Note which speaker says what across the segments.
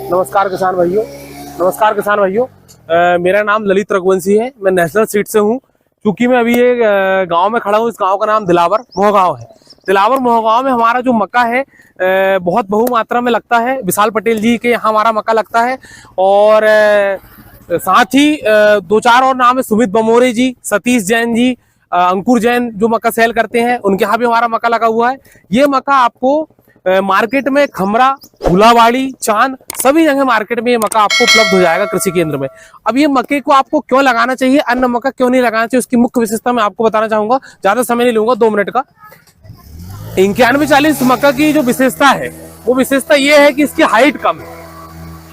Speaker 1: नमस्कार किसान भाइयों, मेरा नाम ललित रघुवंशी है। मैं नेशनल सीड से हूँ। क्योंकि मैं अभी एक गांव में खड़ा हूँ। इस गांव का नाम दिलावर मोहगांव है। दिलावर मोहगांव में हमारा जो मक्का है बहुत बहुमात्रा में लगता है। विशाल पटेल जी के यहाँ हमारा मक्का लगता है। और साथ ही दो चार और नाम है, सुमित बमोरे जी, सतीश जैन जी, अंकुर जैन जो मक्का सेल करते हैं, उनके यहाँ भी हमारा मक्का लगा हुआ है। ये मक्का आपको मार्केट में खमरा, फुलावाड़ी, चांद सभी जगह मार्केट में ये मक्का आपको उपलब्ध हो जाएगा कृषि केंद्र में। अब ये मक्के को आपको क्यों लगाना चाहिए, अन्य मक्का क्यों नहीं लगाना चाहिए, उसकी मुख्य विशेषता मैं आपको बताना चाहूंगा। ज्यादा समय नहीं लूंगा, 2 मिनट का। 9140 मक्का की जो विशेषता है वो विशेषता ये है कि इसकी हाइट कम है।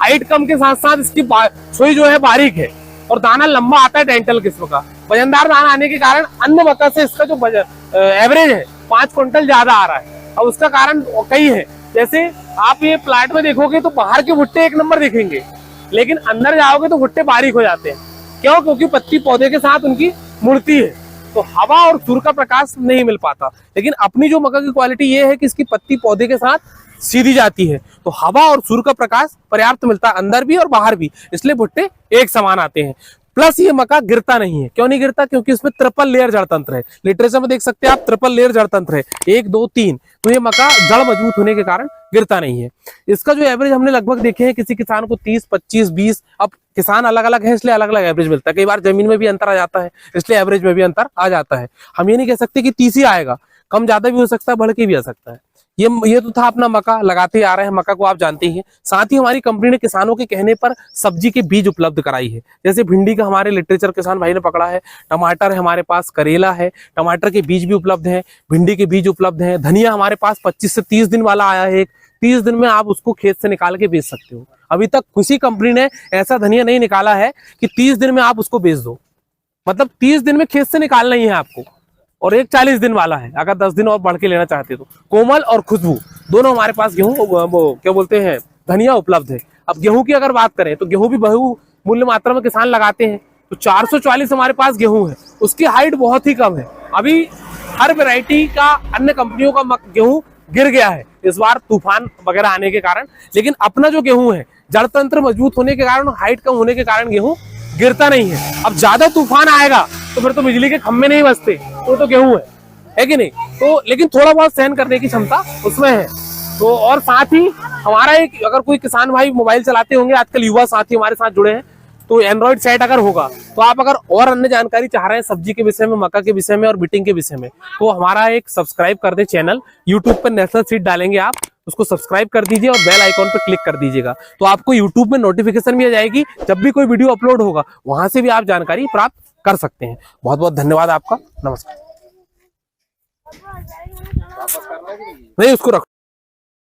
Speaker 1: हाइट कम के साथ साथ इसकी सुई जो है बारीक है और दाना लंबा आता है। डेंटल किस्म का वजनदार दाना आने के कारण अन्य मक्का से इसका जो एवरेज है 5 क्विंटल ज्यादा आ रहा है। अब उसका कारण कई है। जैसे आप ये प्लांट में देखोगे तो बाहर के भुट्टे 1 नंबर दिखेंगे, लेकिन अंदर जाओगे तो भुट्टे बारीक हो जाते हैं। क्यों? क्योंकि पत्ती पौधे के साथ उनकी मुड़ती है, तो हवा और सूर्य का प्रकाश नहीं मिल पाता। लेकिन अपनी जो मक्का की क्वालिटी ये है कि इसकी पत्ती पौधे के साथ सीधी जाती है, तो हवा और सूर्य का प्रकाश पर्याप्त मिलता है अंदर भी और बाहर भी, इसलिए भुट्टे एक समान आते हैं। प्लस ये मक्का गिरता नहीं है। क्यों नहीं गिरता? क्योंकि इसमें ट्रिपल लेयर जड़ तंत्र है। लिटरेचर में देख सकते हैं आप, ट्रिपल लेयर जड़ तंत्र है, 1 2 3। तो ये मक्का जड़ मजबूत होने के कारण गिरता नहीं है। इसका जो एवरेज हमने लगभग देखे हैं, किसी किसान को 30 25 20, अब किसान अलग अलग है इसलिए अलग अलग एवरेज मिलता है। कई बार जमीन में भी अंतर आ जाता है, इसलिए एवरेज में भी अंतर आ जाता है। हम ये नहीं कह सकते कि 30 ही आएगा, कम ज्यादा भी हो सकता है, बढ़ के भी आ सकता है। ये तो था अपना मक्का, लगाते आ रहे हैं। मक्का को आप जानते ही हैं। साथ ही हमारी कंपनी ने किसानों के कहने पर सब्जी के बीज उपलब्ध कराई है। जैसे भिंडी का हमारे लिटरेचर किसान भाई ने पकड़ा है, टमाटर है हमारे पास, करेला है, टमाटर के बीज भी उपलब्ध है, भिंडी के बीज उपलब्ध है। धनिया हमारे पास 25 से 30 दिन वाला आया है। 30 दिन में आप उसको खेत से निकाल के बेच सकते हो। अभी तक किसी कंपनी ने ऐसा धनिया नहीं निकाला है कि 30 दिन में आप उसको बेच दो। मतलब 30 दिन में खेत से निकालना ही है आपको। और एक 40 दिन वाला है, अगर 10 दिन और बढ़ के लेना चाहते तो। कोमल और खुशबू दोनों हमारे पास गेहूं, वो क्या बोलते हैं, धनिया उपलब्ध है। अब गेहूं की अगर बात करें तो गेहूं भी बहुमूल्य मात्रा में किसान लगाते हैं। तो 440 हमारे पास गेहूं है, उसकी हाइट बहुत ही कम है। अभी हर वैरायटी का अन्य कंपनियों का गेहूं गिर गया है इस बार तूफान वगैरह आने के कारण। लेकिन अपना जो गेहूं है, जड़ तंत्र मजबूत होने के कारण, हाइट कम होने के कारण गेहूं गिरता नहीं है। अब ज्यादा तूफान आएगा तो फिर तो बिजली के खंभे नहीं बजते, तो गेहूं है कि नहीं? तो लेकिन थोड़ा बहुत सहन करने की क्षमता उसमें है। तो और साथ ही हमारा एक, अगर कोई किसान भाई मोबाइल चलाते होंगे, आजकल युवा साथी हमारे साथ जुड़े हैं, तो एंड्रॉइड सेट अगर होगा, तो आप अगर और अन्य जानकारी चाह रहे हैं सब्जी के विषय में, मक्का के विषय में और बीटिंग के विषय में, तो हमारा एक सब्सक्राइब कर दे चैनल। यूट्यूब पर नेशनल सीड डालेंगे आप, उसको सब्सक्राइब कर दीजिए और बेल आइकॉन पर क्लिक कर दीजिएगा। तो आपको यूट्यूब में नोटिफिकेशन भी आ जाएगी। जब भी कोई वीडियो अपलोड होगा वहां से भी आप जानकारी प्राप्त कर सकते हैं। बहुत बहुत धन्यवाद आपका। नमस्कार। नहीं, उसको रख।